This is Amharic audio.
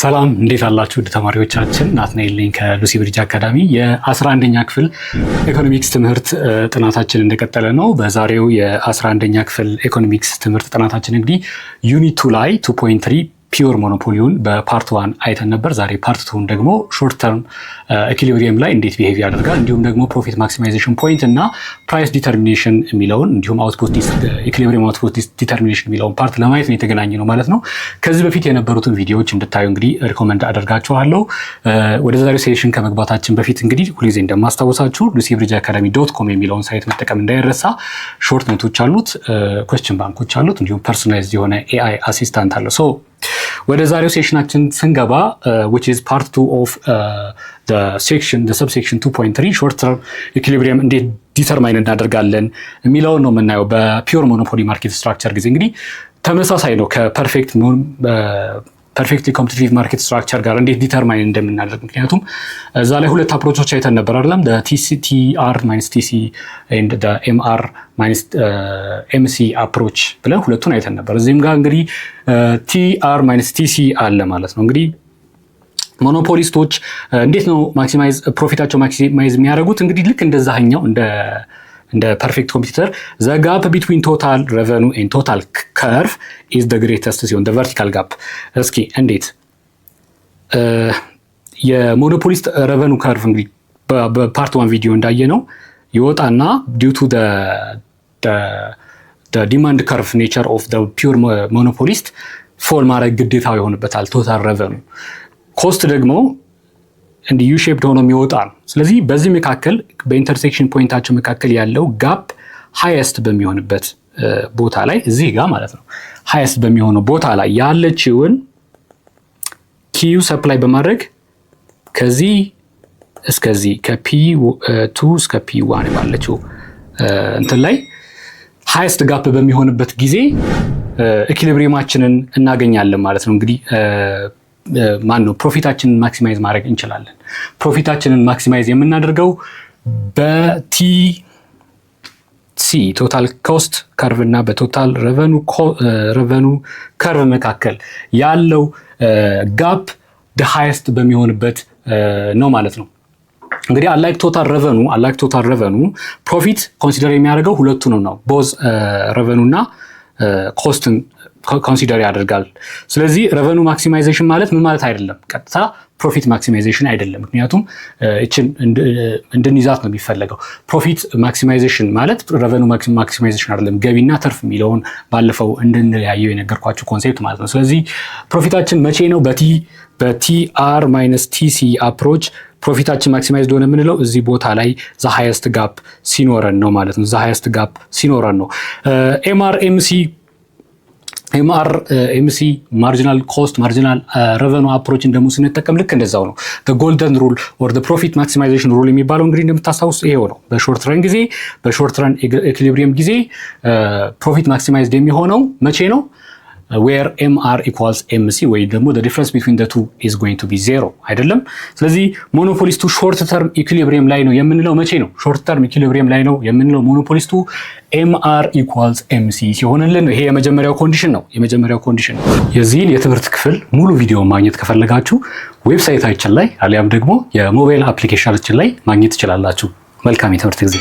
ሰላም እንዴት አላችሁ ተማሪዎቻችን? ናትናኤል ነኝ ከሉሲ ብሪጅ አካዳሚ። የ11ኛ ክፍል ኢኮኖሚክስ ትምህርት ጥናታችን እንደቀጠለ ነው። በዛሬው የ11ኛ ክፍል ኢኮኖሚክስ ትምህርት ጥናታችን እንግዲህ ዩኒት 2 ላይ 2.3 ፒውር ሞኖፖሊውን በፓርት 1 አይተን ነበር። ዛሬ ፓርት 2 ደግሞ ሾርት ተርም ኢኩሊብሪየም ላይ እንዴት ቢሄቭ ያደርጋል እንዲሁም ደግሞ ፕሮፊት ማክሲማይዜሽን ፖይንት እና ፕራይስ ዲተርሚኔሽን የሚለውን እንዲሁም ኢኩሊብሪየም አውትፑት ዲተርሚኔሽን የሚለውን ፓርት ለማየት ነው የተገናኘ ነው ማለት ነው። ከዚህ በፊት የነበሩትን ቪዲዮዎች እንድታዩ እንግዲህ ሪኮመንድ አደርጋችኋለሁ። ወደ ዛሬው ሴሽን ከመግባታችን በፊት እንግዲህ ሁልጊዜ እንደማስታወሳችሁ lucybridgeacademy.com የሚለውን ሳይት መጠቀም እንዳይረሳ። ሾርት ኖቶች አሉት፣ ኩዌስችን ባንኮች አሉት፣ እንዲሁም ፐርሶናላይዝድ የሆነ ኤአይ አሲስታንት አለው። ወደ ዛሬው ሴሽናችን ስንገባ which is part 2 of the subsection 2.3 short term equilibrium እንዴት ዲተርማይን እናደርጋለን የሚለውን ነው የምናየው። በፒውር ሞኖፖሊ ማርኬት ስትራክቸር ጊዜ እንግዲህ ተመሳሳይ ነው ፐርፌክትሊ ኮምፒቲቲቭ ማርኬት ስትራክቸር ጋር እንዴት ዲተርማይን እንደምናደርግ። ምክንያቱም እዛ ላይ ሁለት አፕሮቾች አይተን ነበር አይደለም? TR minus TC and the MR minus MC አፕሮች ብለን ሁለቱን አይተን ነበር። እዚህም ጋር እንግዲህ TR minus TC አለ ማለት ነው። እንግዲህ ሞኖፖሊስቶች እንዴት ነው ፕሮፊታቸው ማክሲማይዝ የሚያደርጉት? እንግዲህ ልክ እንደዛኛው እንደ ፐርፌክት ኮምፒውተር the gap between total revenue and total curve is the greatest ሲሆን the vertical gap። እስኪ እንዴት የሞኖፖሊስት revenue curve እንግዲህ በፓርት 1 ቪዲዮ እንዳየ ነው ይወጣና due to the demand curve nature of the pure monopolist ፎል ማድረግ ግዴታው ይሆንበታል total revenue። ኮስት ደግሞ እንዲ ዩ ሼፕድ ሆኖ የሚወጣ ነው። ስለዚህ በዚህ መካከል በኢንተርሴክሽን ፖይንታቸው መካከል ያለው ጋፕ ሃይስት በሚሆንበት ቦታ ላይ እዚህ ጋር ማለት ነው ሃይስት በሚሆነው ቦታ ላይ ያለችውን ኪዩ ሰፕላይ በማድረግ ከዚህ እስከዚህ ከP2 እስከ P1 ባለችው እንትን ላይ ሃይስት ጋፕ በሚሆንበት ጊዜ ኢኩሊብሪየማችንን እናገኛለን ማለት ነው። እንግዲህ ፕሮፊታችንን ማክሲማይዝ ማድረግ እንችላለን። ፕሮፊታችንን ማክሲማይዝ የምናደርገው በቲሲ ቶታል ኮስት ከርቭ እና በቶታል ረቨኑ ከርቭ መካከል ያለው ጋፕ ሃይስት በሚሆንበት ነው ማለት ነው። እንግዲህ አላይክ ቶታል ረቨኑ ፕሮፊት ኮንሲደር የሚያደርገው ሁለቱንም ነው። ቦዝ ረቨኑ እና ኮስትን ኮንሲደር ያደርጋል። ስለዚህ ረቨኑ ማክሲማይዜሽን ማለት ምን ማለት አይደለም፣ ቀጥታ ፕሮፊት ማክሲማይዜሽን አይደለም። ምክንያቱም እችን እንድንይዛት ነው የሚፈለገው። ፕሮፊት ማክሲማይዜሽን ማለት ረቨኑ ማክሲማይዜሽን አይደለም፣ ገቢና ትርፍ የሚለውን ባለፈው እንድንለያየው የነገርኳችሁ ኮንሴፕት ማለት ነው። ስለዚህ ፕሮፊታችን መቼ ነው በቲአር ማይነስ ቲሲ አፕሮች ፕሮፊታችን ማክሲማይዝድ ሆነ የምንለው እዚህ ቦታ ላይ ዘ ሃይስት ጋፕ ሲኖረን ነው ማለት ነው። ዘ ሃይስት ጋፕ ሲኖረን ነው። ኤምሲ ማርጂናል ኮስት ማርጂናል ረቨኑ አፕሮችን ደግሞ ስንጠቀም ልክ እንደዛው ነው። ጎልደን ሩል ኦር ፕሮፊት ማክሲማይዜሽን ሩል የሚባለው እንግዲህ እንደምታስታውስ ይሄው ነው። በሾርት ረን ኢኩሊብሪየም ጊዜ ፕሮፊት ማክሲማይዝድ የሚሆነው መቼ ነው? where MR equals MC ወይ ደግሞ the difference between the two is going to be 0 አይደለም። ስለዚህ ሞኖፖሊስቱ ሾርት ተርም ኢኩሊብሪየም ላይ ነው የምንለው መቼ ነው? ሾርት ተርም ኢኩሊብሪየም ላይ ነው የምንለው ሞኖፖሊስቱ MR equals MC ሲሆንልን ነው። ይሄ የመጀመሪያው ኮንዲሽን ነው። የዚህን የትምህርት ክፍል ሙሉ ቪዲዮ ማግኘት ከፈለጋችሁ ዌብሳይታችን ላይ አሊያም ደግሞ የሞባይል አፕሊኬሽናችን ላይ ማግኘት ትችላላችሁ። መልካም የትምህርት ጊዜ